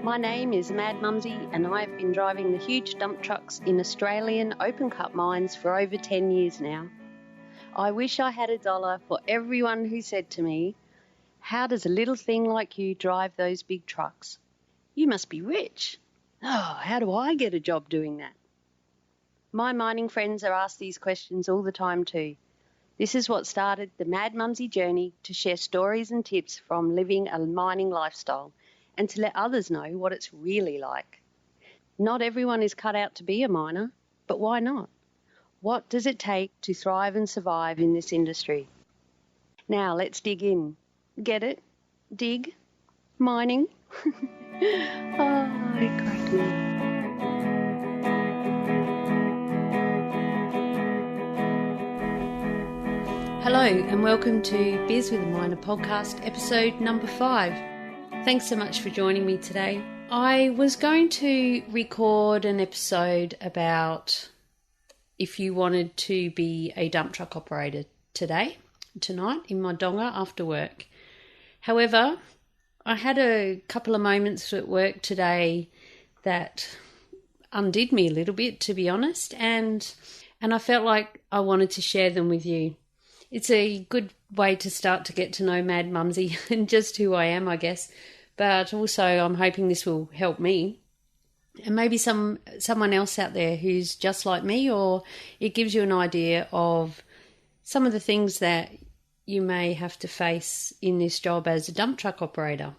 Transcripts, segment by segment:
My name is Mad Mumzie and I have been driving the huge dump trucks in Australian open cut mines for over 10 years now. I wish I had $1 for everyone who said to me, "How does a little thing like you drive those big trucks? You must be rich. Oh, how do I get a job doing that?" My mining friends are asked these questions all the time too. This is what started the Mad Mumzie journey to share stories and tips from living a mining lifestyle and to let others know what it's really like. Not everyone is cut out to be a miner, but why not? What does it take to thrive and survive in this industry? Now let's dig in. Get it? Dig? Mining? Oh, it cracked me. Hello and welcome to Beers with a Miner podcast, episode number 5. Thanks so much for joining me today. I was going to record an episode about if you wanted to be a dump truck operator tonight in my donga after work. However, I had a couple of moments at work today that undid me a little bit, to be honest, and I felt like I wanted to share them with you. It's a good way to start to get to know Mad Mumzie and just who I am, I guess. But also I'm hoping this will help me and maybe someone else out there who's just like me, or it gives you an idea of some of the things that you may have to face in this job as a dump truck operator.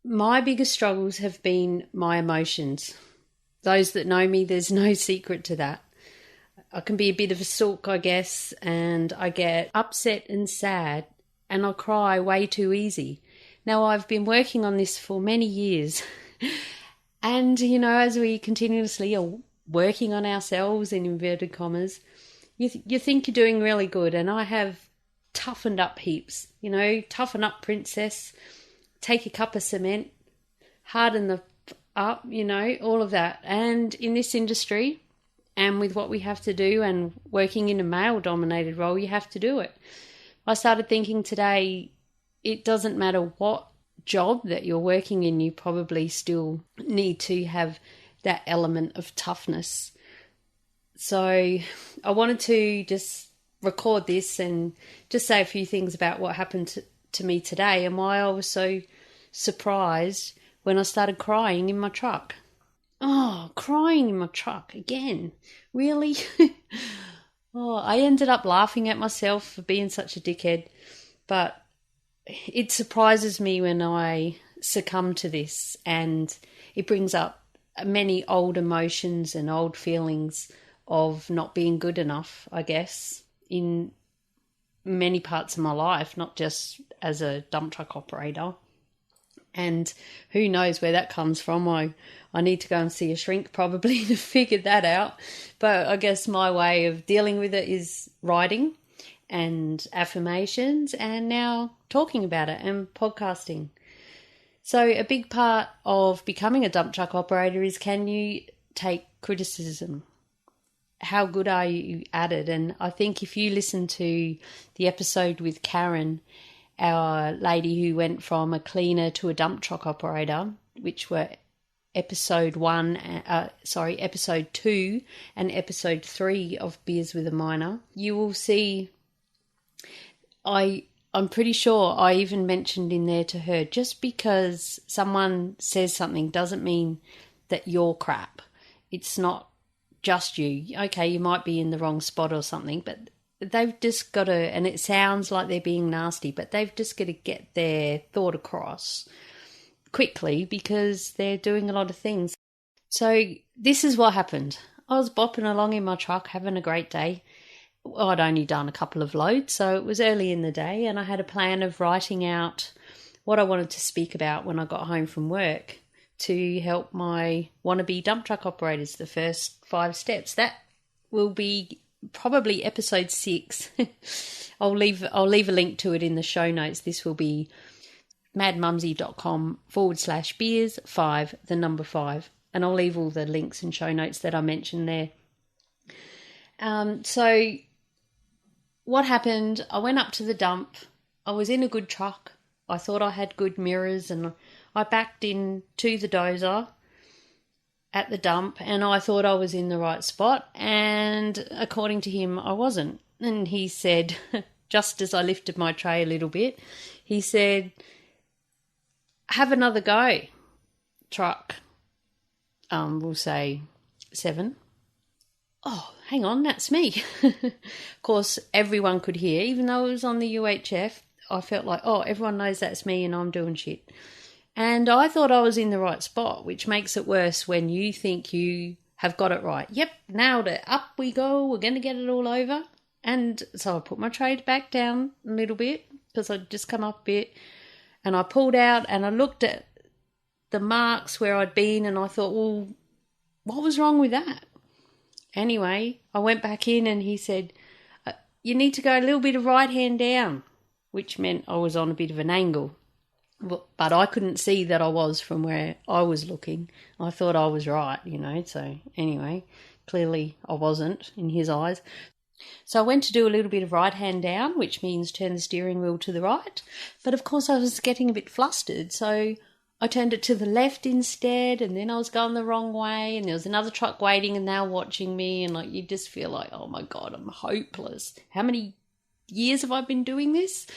My biggest struggles have been my emotions. Those that know me, there's no secret to that. I can be a bit of a sook, I guess, and I get upset and sad and I cry way too easy. Now, I've been working on this for many years and, as we continuously are working on ourselves, in inverted commas, you think you're doing really good, and I have toughened up heaps, toughen up princess, take a cup of cement, harden up, all of that. And in this industry, and with what we have to do and working in a male-dominated role, you have to do it. I started thinking today, it doesn't matter what job that you're working in, you probably still need to have that element of toughness. So I wanted to just record this and just say a few things about what happened to me today and why I was so surprised when I started crying in my truck. Oh, crying in my truck again. Really? I ended up laughing at myself for being such a dickhead. But it surprises me when I succumb to this, and it brings up many old emotions and old feelings of not being good enough, I guess, in many parts of my life, not just as a dump truck operator. And who knows where that comes from. I need to go and see a shrink probably to figure that out. But I guess my way of dealing with it is writing and affirmations and now talking about it and podcasting. So a big part of becoming a dump truck operator is, can you take criticism? How good are you at it? And I think if you listen to the episode with Karen, our lady who went from a cleaner to a dump truck operator, which were episode 2 and episode 3 of Beers with a Miner, you will see I'm pretty sure I even mentioned in there to her, just because someone says something doesn't mean that you're crap. It's not just you. Okay, you might be in the wrong spot or something, but they've just got to, and it sounds like they're being nasty, but they've just got to get their thought across quickly because they're doing a lot of things. So this is what happened. I was bopping along in my truck, having a great day. Well, I'd only done a couple of loads, so it was early in the day, and I had a plan of writing out what I wanted to speak about when I got home from work to help my wannabe dump truck operators, the first 5 steps. That will be probably episode 6. I'll leave a link to it in the show notes. This will be madmumzie.com/beers5, the number 5. And I'll leave all the links and show notes that I mentioned there. So what happened, I went up to the dump. I was in a good truck. I thought I had good mirrors and I backed in to the dozer at the dump and I thought I was in the right spot, and according to him, I wasn't. And he said, just as I lifted my tray a little bit, he said, have another go, truck. We'll say 7. Oh, hang on, that's me. Of course, everyone could hear, even though it was on the UHF. I felt like, oh, everyone knows that's me and I'm doing shit. And I thought I was in the right spot, which makes it worse when you think you have got it right. Yep, nailed it. Up we go. We're going to get it all over. And so I put my tray back down a little bit because I'd just come up a bit. And I pulled out and I looked at the marks where I'd been and I thought, well, what was wrong with that? Anyway, I went back in and he said, you need to go a little bit of right hand down, which meant I was on a bit of an angle. But I couldn't see that I was from where I was looking. I thought I was right, So anyway, clearly I wasn't in his eyes. So I went to do a little bit of right hand down, which means turn the steering wheel to the right. But of course I was getting a bit flustered. So I turned it to the left instead, and then I was going the wrong way. And there was another truck waiting and they were watching me. And you just feel like, oh my God, I'm hopeless. How many years have I been doing this?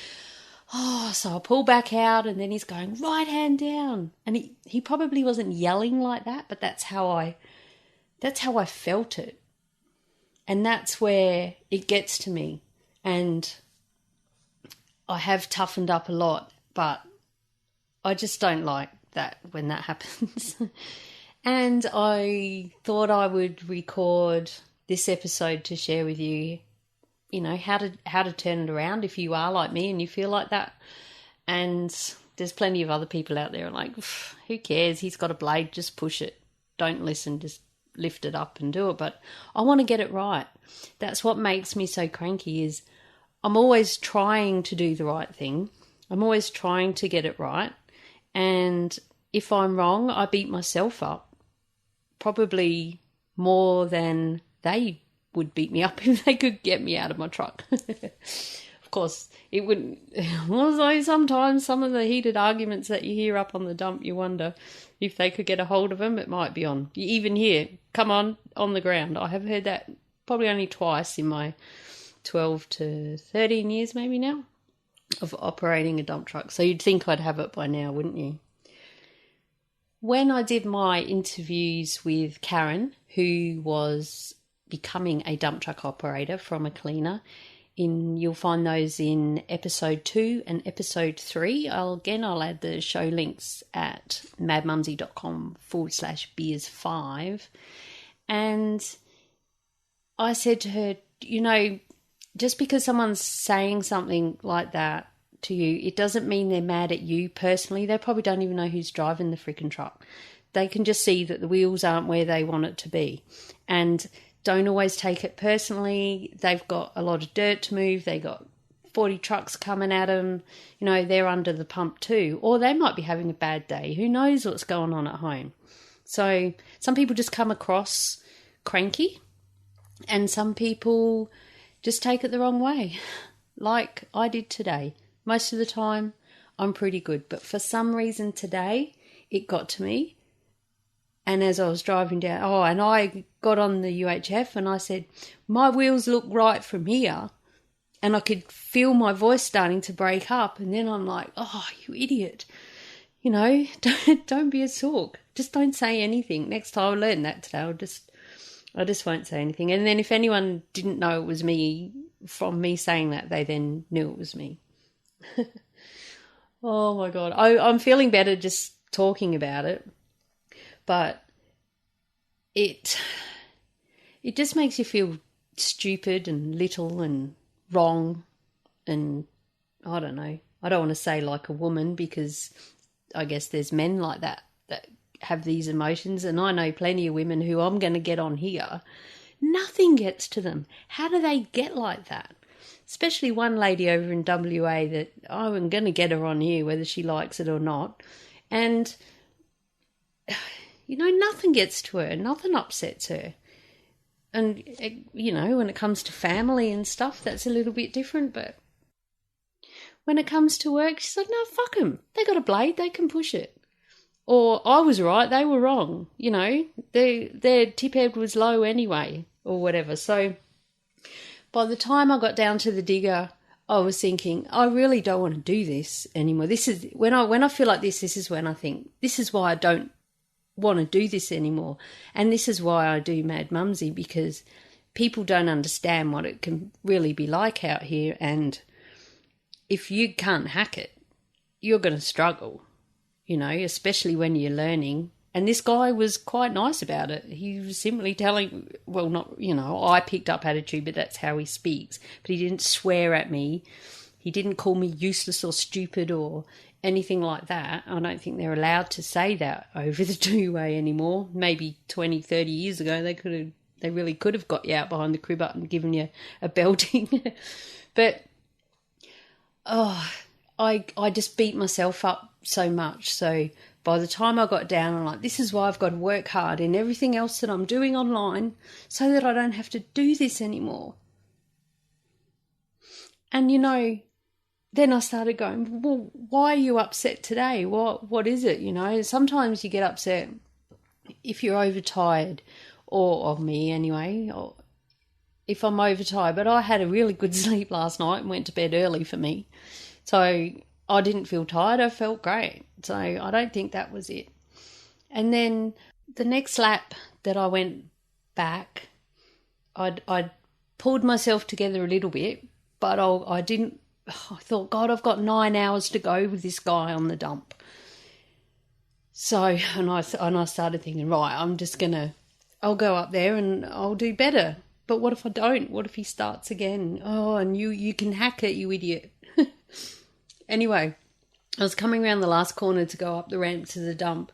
Oh, so I pull back out and then he's going right hand down. And he probably wasn't yelling like that, but that's how I felt it. And that's where it gets to me. And I have toughened up a lot, but I just don't like that when that happens. And I thought I would record this episode to share with you, how to turn it around if you are like me and you feel like that. And there's plenty of other people out there like, who cares? He's got a blade, just push it. Don't listen, just lift it up and do it. But I want to get it right. That's what makes me so cranky, is I'm always trying to do the right thing. I'm always trying to get it right. And if I'm wrong, I beat myself up. Probably more than they would beat me up if they could get me out of my truck. Of course, it wouldn't. Although sometimes some of the heated arguments that you hear up on the dump, you wonder if they could get a hold of them. It might be on. You even hear, come on the ground. I have heard that probably only twice in my 12 to 13 years maybe now of operating a dump truck. So you'd think I'd have it by now, wouldn't you? When I did my interviews with Karen, who was becoming a dump truck operator from a cleaner, you'll find those in episode 2 and episode 3. I'll add the show links at madmumzie.com/beers5. And I said to her, just because someone's saying something like that to you, it doesn't mean they're mad at you personally. They probably don't even know who's driving the freaking truck. They can just see that the wheels aren't where they want it to be. And don't always take it personally. They've got a lot of dirt to move. They got 40 trucks coming at them. They're under the pump too. Or they might be having a bad day. Who knows what's going on at home? So some people just come across cranky, and some people just take it the wrong way, like I did today. Most of the time, I'm pretty good. But for some reason today, it got to me. And as I was driving down, and I got on the UHF and I said, my wheels look right from here. And I could feel my voice starting to break up. And then I'm like, oh, you idiot. Don't be a sook. Just don't say anything. Next time I learned that today, I just won't say anything. And then if anyone didn't know it was me from me saying that, they then knew it was me. Oh my God. I'm feeling better just talking about it. But it just makes you feel stupid and little and wrong. And I don't know. I don't want to say like a woman, because I guess there's men like that have these emotions. And I know plenty of women who I'm going to get on here. Nothing gets to them. How do they get like that? Especially one lady over in WA that I'm going to get her on here whether she likes it or not. And nothing gets to her. Nothing upsets her. And, when it comes to family and stuff, that's a little bit different. But when it comes to work, she's like, no, fuck them. They got a blade. They can push it. Or I was right, they were wrong, their tip head was low anyway, or whatever. So by the time I got down to the digger, I was thinking, I really don't want to do this anymore. This is when I feel like this is when I think, this is why I don't want to do this anymore. And this is why I do Mad Mumzie, because people don't understand what it can really be like out here. And if you can't hack it, you're going to struggle, especially when you're learning. And this guy was quite nice about it. He was simply telling, well, not, I picked up attitude, but that's how he speaks. But he didn't swear at me. He didn't call me useless or stupid or anything like that. I don't think they're allowed to say that over the two-way anymore. Maybe 20, 30 years ago, they really could have got you out behind the crib up and given you a belting. But, I just beat myself up so much. So by the time I got down, I'm like, this is why I've got to work hard in everything else that I'm doing online so that I don't have to do this anymore. And, then I started going, well, why are you upset today? What is it? Sometimes you get upset if you're overtired, or of me anyway, or if I'm overtired. But I had a really good sleep last night and went to bed early for me. So I didn't feel tired. I felt great. So I don't think that was it. And then the next lap that I went back, I'd pulled myself together a little bit, but I didn't. I thought, God, I've got 9 hours to go with this guy on the dump. So, and I started thinking, right, I'll go up there and I'll do better. But what if I don't? What if he starts again? Oh, and you can hack it, you idiot. Anyway, I was coming around the last corner to go up the ramp to the dump,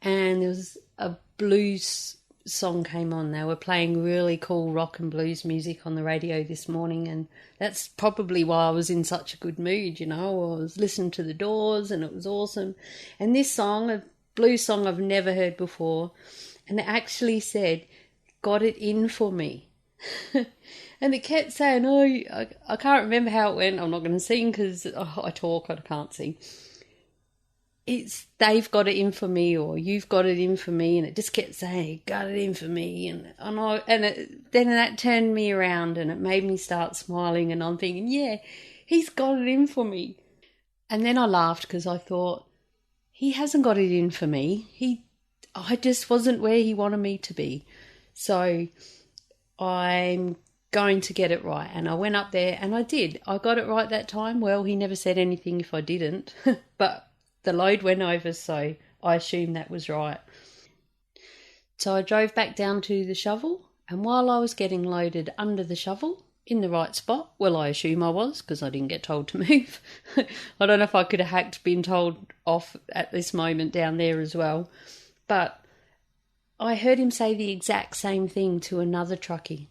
and there was a blues song came on. They were playing really cool rock and blues music on the radio this morning, and that's probably why I was in such a good mood, I was listening to the Doors and it was awesome. And this song, a blues song I've never heard before, and it actually said, got it in for me. And it kept saying, I can't remember how it went. I'm not going to sing because I talk, I can't sing. It's they've got it in for me, or you've got it in for me, and it just kept saying, got it in for me, then that turned me around and it made me start smiling, and I'm thinking, yeah, he's got it in for me. And then I laughed because I thought, he hasn't got it in for me. I just wasn't where he wanted me to be. So I'm going to get it right. And I went up there and I did. I got it right that time. Well, he never said anything if I didn't, but the load went over, so I assumed that was right. So I drove back down to the shovel, and while I was getting loaded under the shovel in the right spot, well, I assume I was because I didn't get told to move. I don't know if I could have hacked been told off at this moment down there as well. But I heard him say the exact same thing to another truckie.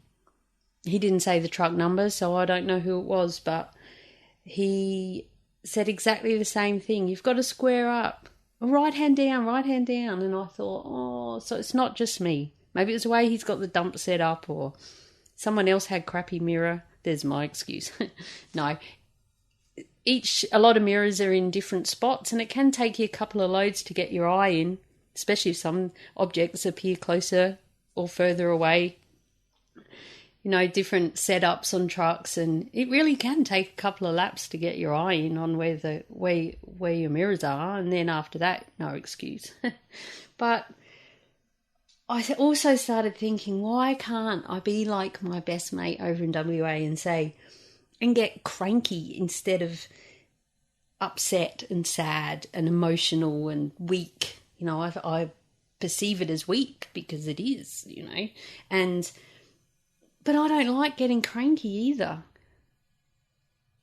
He didn't say the truck number, so I don't know who it was, but he said exactly the same thing. You've got to square up. Right hand down. And I thought, so it's not just me. Maybe it's the way he's got the dump set up, or someone else had crappy mirror. There's my excuse. No. A lot of mirrors are in different spots, and it can take you a couple of loads to get your eye in, especially if some objects appear closer or further away. Different setups on trucks, and it really can take a couple of laps to get your eye in on where your mirrors are, and then after that, no excuse. But I also started thinking, why can't I be like my best mate over in WA and get cranky instead of upset and sad and emotional and weak? I perceive it as weak because it is, But I don't like getting cranky either.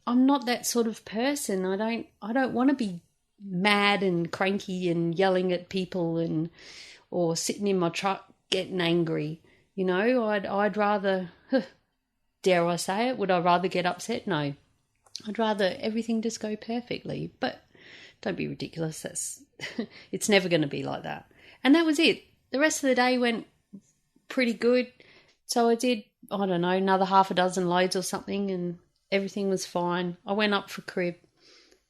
I'm not that sort of person. I don't want to be mad and cranky and yelling at people or sitting in my truck getting angry. I'd rather, dare I say it, would I rather get upset? No. I'd rather everything just go perfectly. But don't be ridiculous. It's never going to be like that. And that was it. The rest of the day went pretty good. So I did, I don't know, another half a dozen loads or something, and everything was fine. I went up for crib,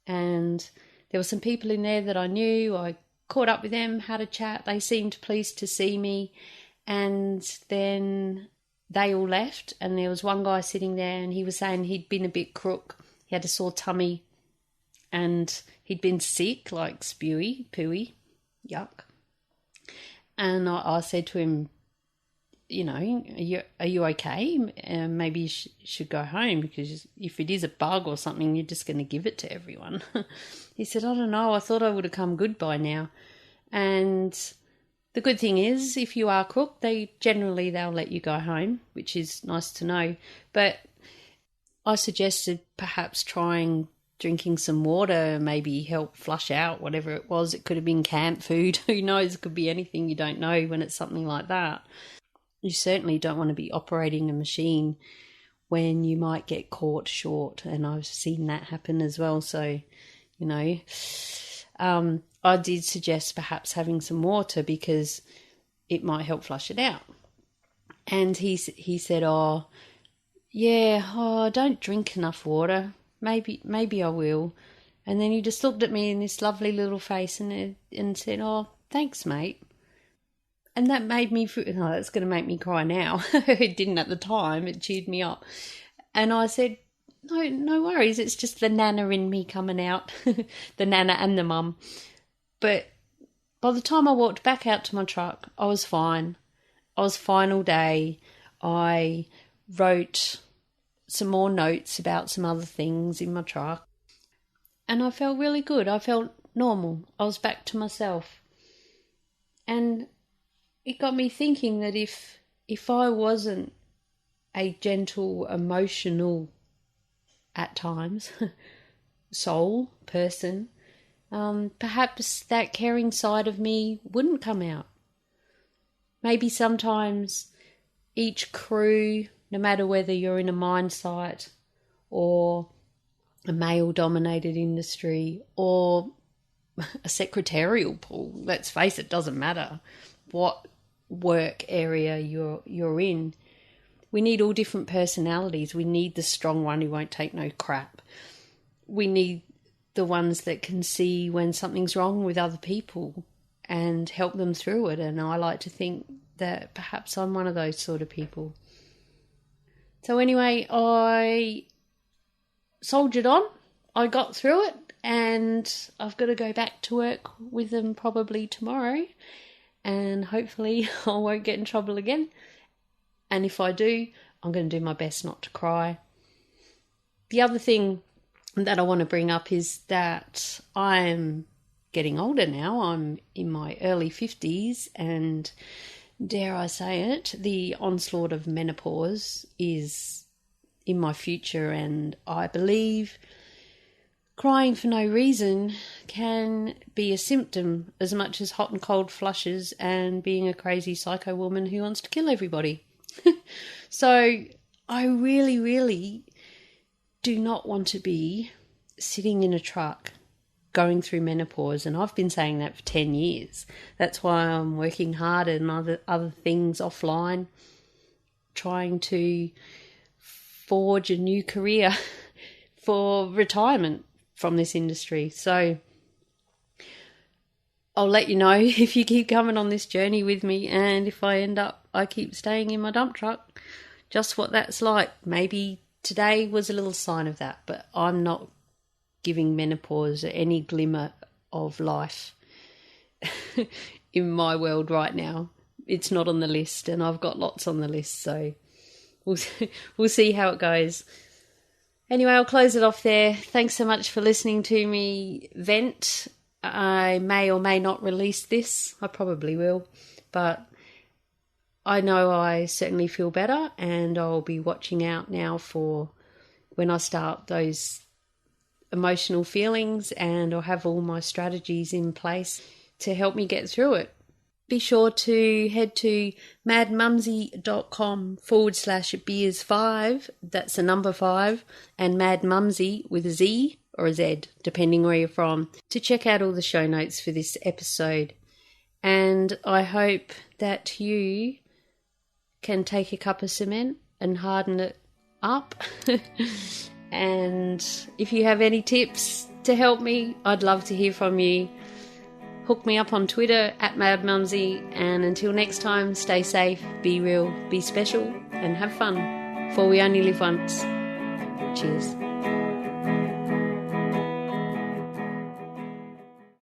and there were some people in there that I knew. I caught up with them, had a chat. They seemed pleased to see me. And then they all left. And there was one guy sitting there and he was saying he'd been a bit crook. He had a sore tummy and he'd been sick, like spewy, pooey, yuck. And I said to him, you know, are you okay? Maybe you should go home, because if it is a bug or something, you're just going to give it to everyone. He said, I don't know, I thought I would have come good by now. And the good thing is, if you are crook, they'll let you go home, which is nice to know. But I suggested perhaps drinking some water, maybe help flush out whatever it was. It could have been camp food. Who knows? It could be anything. You don't know when it's something like that. You certainly don't want to be operating a machine when you might get caught short. And I've seen that happen as well. So, you know, I did suggest perhaps having some water because it might help flush it out. And he said, I don't drink enough water. Maybe I will. And then he just looked at me in this lovely little face and said, oh, thanks, mate. And that made me feel, that's going to make me cry now. It didn't at the time. It cheered me up. And I said, no worries. It's just the nana in me coming out, the nana and the mum. But by the time I walked back out to my truck, I was fine. I was fine all day. I wrote some more notes about some other things in my truck. And I felt really good. I felt normal. I was back to myself. And it got me thinking that if I wasn't a gentle, emotional, at times, soul person, perhaps that caring side of me wouldn't come out. Maybe sometimes each crew, no matter whether you're in a mine site or a male-dominated industry or a secretarial pool, let's face it, doesn't matter what work area you're in. We need all different personalities. We need the strong one who won't take no crap. We need the ones that can see when something's wrong with other people and help them through it. And I like to think that perhaps I'm one of those sort of people. So anyway, I soldiered on. I got through it, and I've got to go back to work with them probably tomorrow. And hopefully I won't get in trouble again. And if I do, I'm going to do my best not to cry. The other thing that I want to bring up is that I'm getting older now. I'm in my early 50s, and dare I say it, the onslaught of menopause is in my future, and I believe crying for no reason can be a symptom as much as hot and cold flushes and being a crazy psycho woman who wants to kill everybody. So I really, really do not want to be sitting in a truck going through menopause, and I've been saying that for 10 years. That's why I'm working hard and other things offline, trying to forge a new career for retirement from this industry. So I'll let you know if you keep coming on this journey with me, and if I keep staying in my dump truck, just what that's like. Maybe today was a little sign of that, but I'm not giving menopause any glimmer of life in my world right now. It's not on the list, and I've got lots on the list, so we'll see how it goes. Anyway, I'll close it off there. Thanks so much for listening to me vent. I may or may not release this. I probably will. But I know I certainly feel better, and I'll be watching out now for when I start those emotional feelings, and I'll have all my strategies in place to help me get through it. Be sure to head to madmumzie.com/beers5, that's the number 5, and Mad Mumzie with a Z or a Z, depending where you're from, to check out all the show notes for this episode. And I hope that you can take a cup of cement and harden it up. And if you have any tips to help me, I'd love to hear from you. Hook me up on Twitter at Mad Mumzie, and until next time, stay safe, be real, be special, and have fun, for we only live once. Cheers.